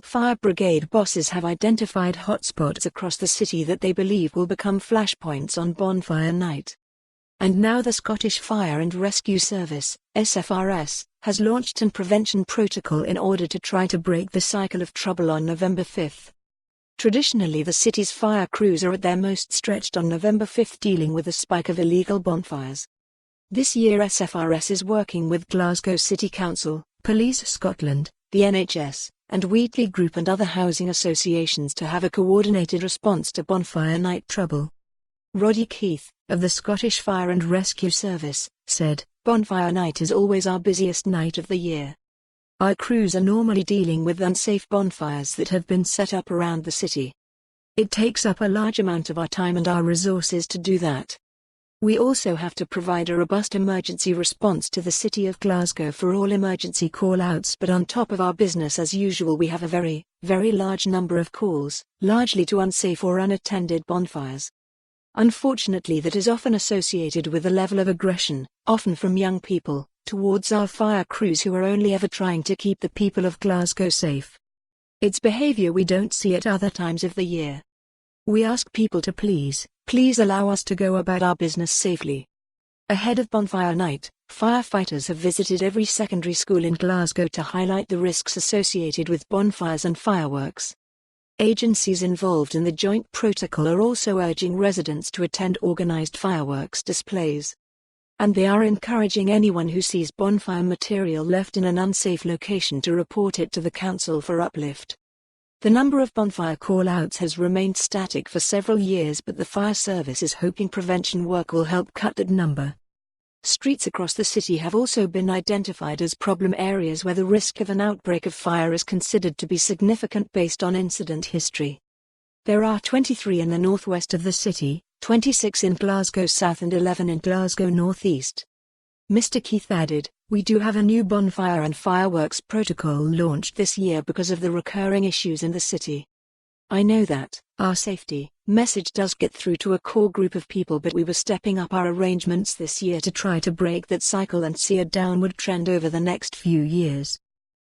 Fire brigade bosses have identified hotspots across the city that they believe will become flashpoints on Bonfire Night. And now the Scottish Fire and Rescue Service, SFRS, has launched an prevention protocol in order to try to break the cycle of trouble on November 5th. Traditionally, the city's fire crews are at their most stretched on November 5th, dealing with a spike of illegal bonfires. This year SFRS is working with Glasgow City Council, Police Scotland, the NHS, and Wheatley Group and other housing associations to have a coordinated response to Bonfire Night trouble. Roddie Keith, of the Scottish Fire and Rescue Service, said, "Bonfire Night is always our busiest night of the year. Our crews are normally dealing with unsafe bonfires that have been set up around the city. It takes up a large amount of our time and our resources to do that. We also have to provide a robust emergency response to the City of Glasgow for all emergency call-outs, but on top of our business as usual we have a very, very large number of calls, largely to unsafe or unattended bonfires. Unfortunately, that is often associated with a level of aggression, often from young people, towards our fire crews who are only ever trying to keep the people of Glasgow safe. It's behavior we don't see at other times of the year. We ask people to please allow us to go about our business safely." Ahead of Bonfire Night, firefighters have visited every secondary school in Glasgow to highlight the risks associated with bonfires and fireworks. Agencies involved in the joint protocol are also urging residents to attend organised fireworks displays. And they are encouraging anyone who sees bonfire material left in an unsafe location to report it to the council for uplift. The number of bonfire call-outs has remained static for several years, but the fire service is hoping prevention work will help cut that number. Streets across the city have also been identified as problem areas where the risk of an outbreak of fire is considered to be significant based on incident history. There are 23 in the northwest of the city, 26 in Glasgow South and 11 in Glasgow North East. Mr. Keith added, "We do have a new bonfire and fireworks protocol launched this year because of the recurring issues in the city. I know that our safety message does get through to a core group of people, but we were stepping up our arrangements this year to try to break that cycle and see a downward trend over the next few years."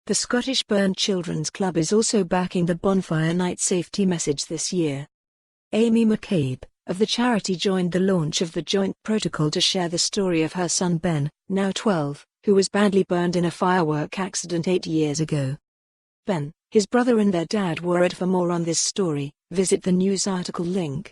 The Scottish Burn Children's Club is also backing the Bonfire Night safety message this year. Amy McCabe, of the charity, joined the launch of the joint protocol to share the story of her son Ben, now 12, who was badly burned in a firework accident 8 years ago. Ben, his brother and their dad were at. For more on this story, visit the news article link.